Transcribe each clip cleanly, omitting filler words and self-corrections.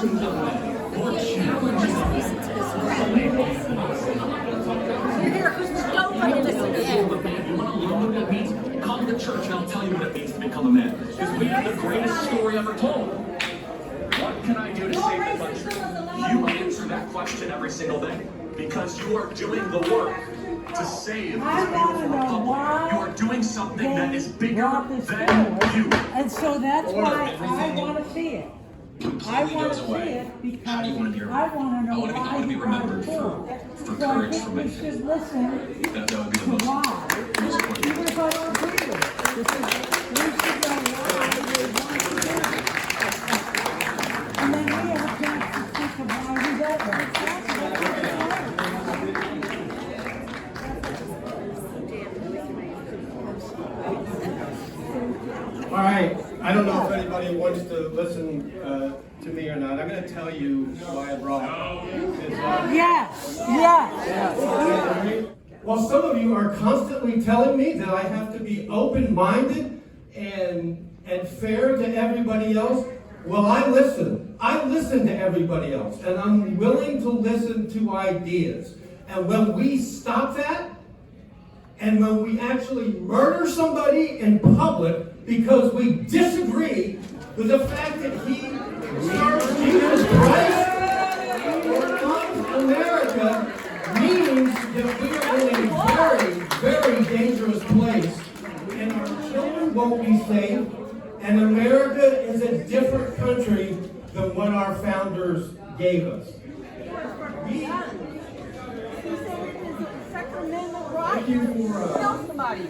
to the men, more challenges of Listen to this crap. You're here because nobody listens to You you. want to learn what it means? Come to church and I'll tell you what it means to become a man. Because we have the greatest story ever told. What can I do to save the country? You answer that question every single day. Because you are doing the work to save this beautiful republic. You are doing something that is bigger than you. And so that's why I want to see it. I want to see it because How do you want to be I want to know I why want to be you remembered got it. for So I courage, think for we making should listen that would be to the most why. important. Even if I don't agree with it. We should know why we want to do it. And then we have a chance to think of why we don't want it. All right, I don't know if anybody wants to listen to me or not. I'm going to tell you why I brought this Yes. Well, some of you are constantly telling me that I have to be open-minded and fair to everybody else. Well, I listen. I listen to everybody else, and I'm willing to listen to ideas. And when we stop that, and when we actually murder somebody in public because we disagree with the fact that he serves Jesus Christ or loves America, means that we are in a very, very dangerous place, and our children won't be safe, and America is a different country than what our founders gave us. Thank you for Tell somebody.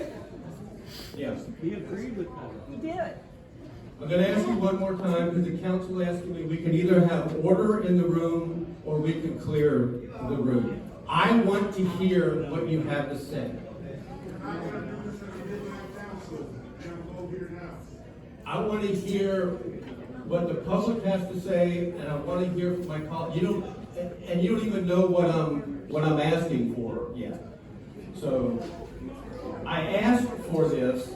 yes. He agreed with that. You did it. I'm going to ask you one more time because the council asked me, we can either have order in the room or we can clear the room. I want to hear what you have to say. I want to hear what the public has to say, and I want to hear from my colleagues. You don't even know what I'm asking for yet. So I asked for this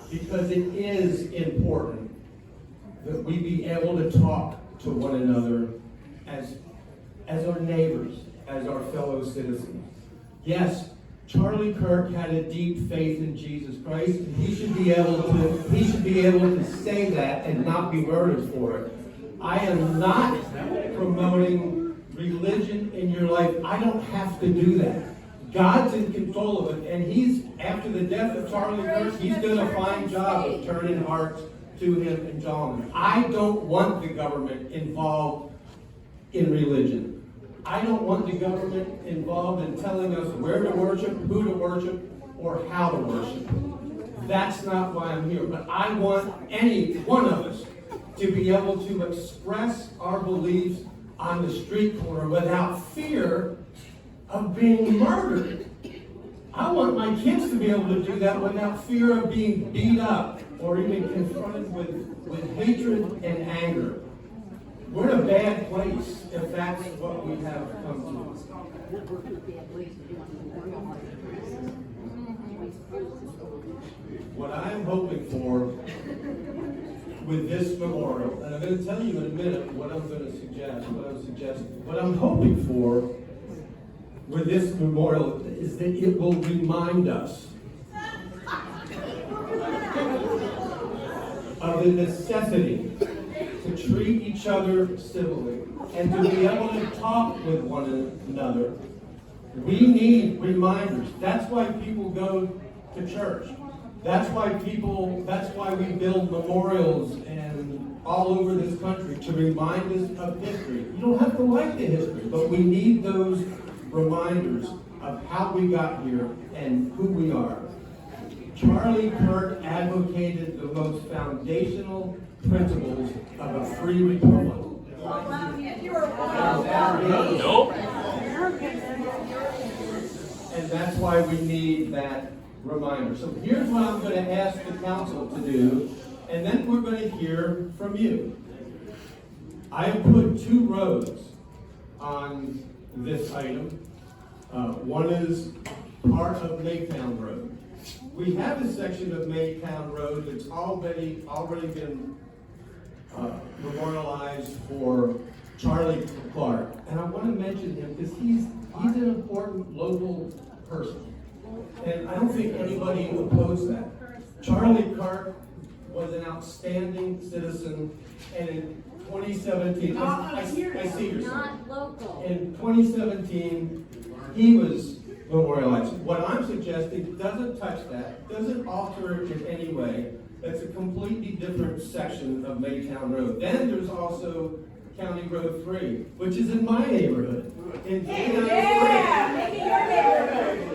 because it is important that we be able to talk to one another as our neighbors, as our fellow citizens. Yes, Charlie Kirk had a deep faith in Jesus Christ, and he should be able to say that and not be murdered for it. I am not promoting religion in your life. I don't have to do that. God's in control of it, and he's, after the death of Charlie Kirk, he's done a fine job of turning hearts to him and John. I don't want the government involved in religion. I don't want the government involved in telling us where to worship, who to worship, or how to worship. That's not why I'm here. But I want any one of us to be able to express our beliefs on the street corner without fear of being murdered. I want my kids to be able to do that without fear of being beat up or even confronted with hatred and anger. We're in a bad place if that's what we have come to. What I'm hoping for with this memorial, and I'm going to tell you in a minute what I'm going to suggest, what I'm hoping for with this memorial is that it will remind us of the necessity to treat each other civilly and to be able to talk with one another. We need reminders. That's why people go to church. That's why we build memorials and all over this country to remind us of history. You don't have to like the history, but we need those reminders of how we got here and who we are. Charlie Kirk advocated the most foundational principles of a free republic. Nope. And that's why we need that reminder. So here's what I'm going to ask the council to do, and then we're going to hear from you. I have put 2 rows on this item. One is part of Maytown Road. we have a section of Maytown Road that's already been memorialized for Charlie Kirk. And I want to mention him because he's an important local person. And I don't think anybody opposed that. Charlie Kirk was an outstanding citizen, and in 2017, I see your sign. Not local. In 2017, he was memorialized. What I'm suggesting doesn't touch that, doesn't alter it in any way. That's a completely different section of Maytown Road. Then there's also County Road 3, which is in my neighborhood. In Yeah, make it your neighborhood.